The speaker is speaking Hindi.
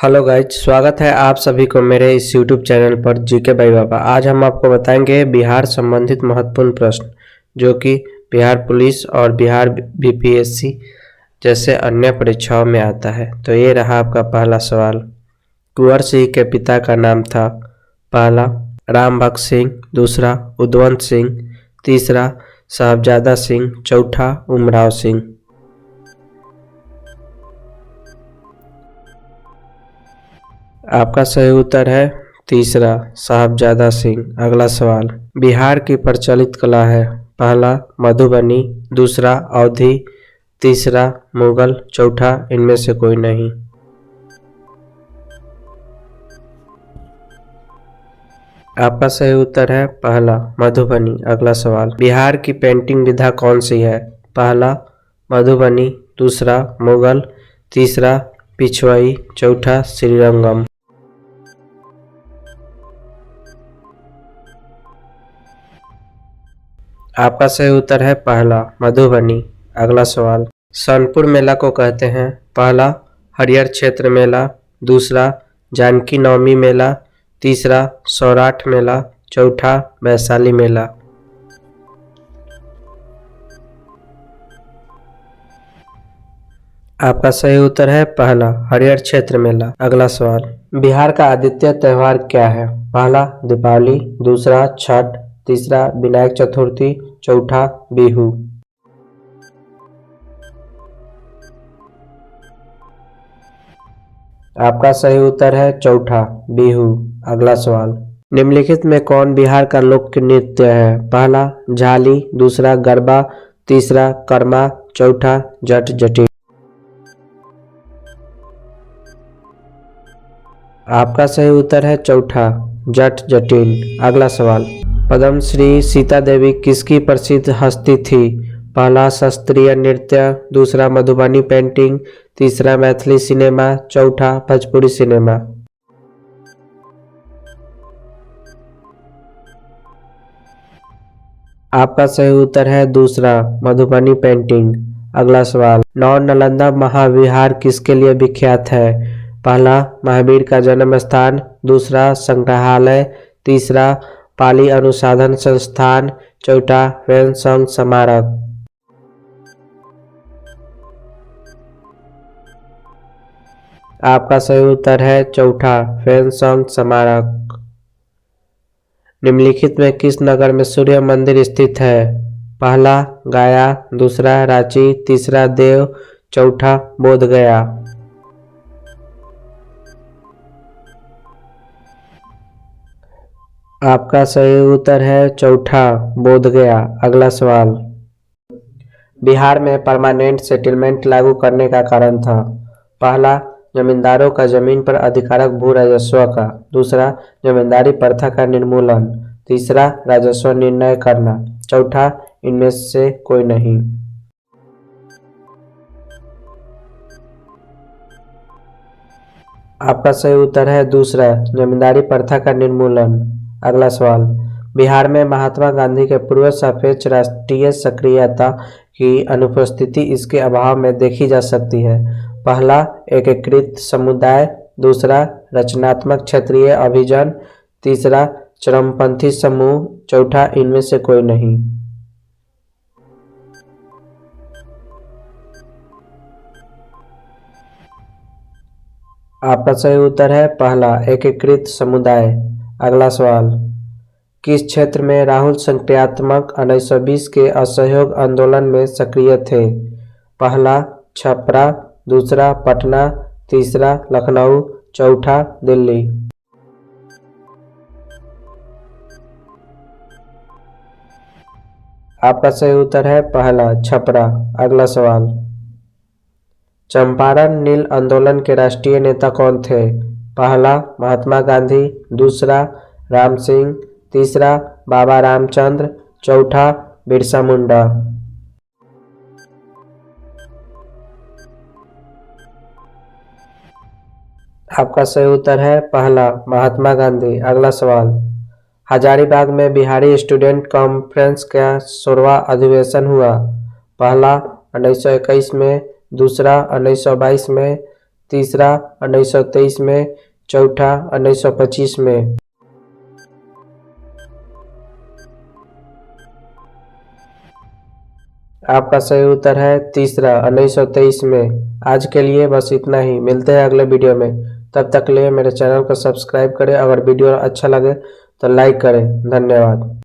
हेलो गाइज, स्वागत है आप सभी को मेरे इस यूट्यूब चैनल पर जीके भाई बाबा। आज हम आपको बताएंगे बिहार संबंधित महत्वपूर्ण प्रश्न जो कि बिहार पुलिस और बिहार बीपीएससी जैसे अन्य परीक्षाओं में आता है। तो ये रहा आपका पहला सवाल। कुंवर सिंह के पिता का नाम था। पहला राम भक्त सिंह, दूसरा उदवंत सिंह, तीसरा साहबजादा सिंह, चौथा उमराव सिंह। आपका सही उत्तर है तीसरा साहबजादा सिंह। अगला सवाल। बिहार की प्रचलित कला है। पहला मधुबनी, दूसरा अवधी, तीसरा मुगल, चौथा इनमें से कोई नहीं। आपका सही उत्तर है पहला मधुबनी। अगला सवाल। बिहार की पेंटिंग विधा कौन सी है? पहला मधुबनी, दूसरा मुगल, तीसरा पिछवाई, चौथा श्रीरंगम। आपका सही उत्तर है पहला मधुबनी। अगला सवाल। सोनपुर मेला को कहते हैं। पहला हरिहर क्षेत्र मेला, दूसरा जानकी नवमी मेला, तीसरा सौराठ मेला, चौथा वैशाली मेला। आपका सही उत्तर है पहला हरिहर क्षेत्र मेला। अगला सवाल। बिहार का आदित्य त्योहार क्या है? पहला दीपावली, दूसरा छठ, तीसरा विनायक चतुर्थी, चौथा बिहू। आपका सही उत्तर है चौथा बिहू। अगला सवाल। निम्नलिखित में कौन बिहार का लोक नृत्य है? पहला झाली, दूसरा गरबा, तीसरा कर्मा, चौथा जट जटिन। आपका सही उत्तर है चौथा जट जटिन। अगला सवाल। पद्मश्री सीता देवी किसकी प्रसिद्ध हस्ती थी? पहला शास्त्रीय नृत्य, दूसरा मधुबनी पेंटिंग, तीसरा मैथिली सिनेमा, चौथा भोजपुरी सिनेमा। आपका सही उत्तर है दूसरा मधुबनी पेंटिंग। अगला सवाल। नौ नालंदा महाविहार किसके लिए विख्यात है? पहला महावीर का जन्म स्थान, दूसरा संग्रहालय, तीसरा पाली अनुसंधान संस्थान, चौथा वैनसंग स्मारक। आपका सही उत्तर है चौथा वैनसंग स्मारक। निम्नलिखित में किस नगर में सूर्य मंदिर स्थित है? पहला गया, दूसरा रांची, तीसरा देव, चौथा बोधगया। आपका सही उत्तर है चौथा बोधगया। अगला सवाल। बिहार में परमानेंट सेटलमेंट लागू करने का कारण था। पहला जमींदारों का जमीन पर अधिकारक भू राजस्व का, दूसरा जमींदारी प्रथा का निर्मूलन, तीसरा राजस्व निर्णय करना, चौथा इनमें से कोई नहीं। आपका सही उत्तर है दूसरा जमींदारी प्रथा का निर्मूलन। अगला सवाल। बिहार में महात्मा गांधी के पूर्व सापेक्ष राष्ट्रीय सक्रियता की अनुपस्थिति इसके अभाव में देखी जा सकती है। पहला एकीकृत समुदाय, दूसरा रचनात्मक क्षेत्रीय अभियान, तीसरा चरमपंथी समूह, चौथा इनमें से कोई नहीं। आपका सही उत्तर है पहला एकीकृत समुदाय। अगला सवाल। किस क्षेत्र में राहुल संक्रियात्मक 1920 के असहयोग आंदोलन में सक्रिय थे? पहला छपरा, दूसरा पटना, तीसरा लखनऊ, चौथा दिल्ली। आपका सही उत्तर है पहला छपरा। अगला सवाल। चंपारण नील आंदोलन के राष्ट्रीय नेता कौन थे? पहला महात्मा गांधी, दूसरा राम सिंह, तीसरा बाबा रामचंद्र, चौथा बिरसा मुंडा। आपका सही उत्तर है पहला महात्मा गांधी। अगला सवाल। हजारीबाग में बिहारी स्टूडेंट कॉन्फ्रेंस का 16वां अधिवेशन हुआ। पहला 1921 में, दूसरा 1922 में, तीसरा 1923 में, चौथा 1925 में। आपका सही उत्तर है तीसरा 1923 में। आज के लिए बस इतना ही, मिलते हैं अगले वीडियो में। तब तक के लिए मेरे चैनल को सब्सक्राइब करें। अगर वीडियो अच्छा लगे तो लाइक करें। धन्यवाद।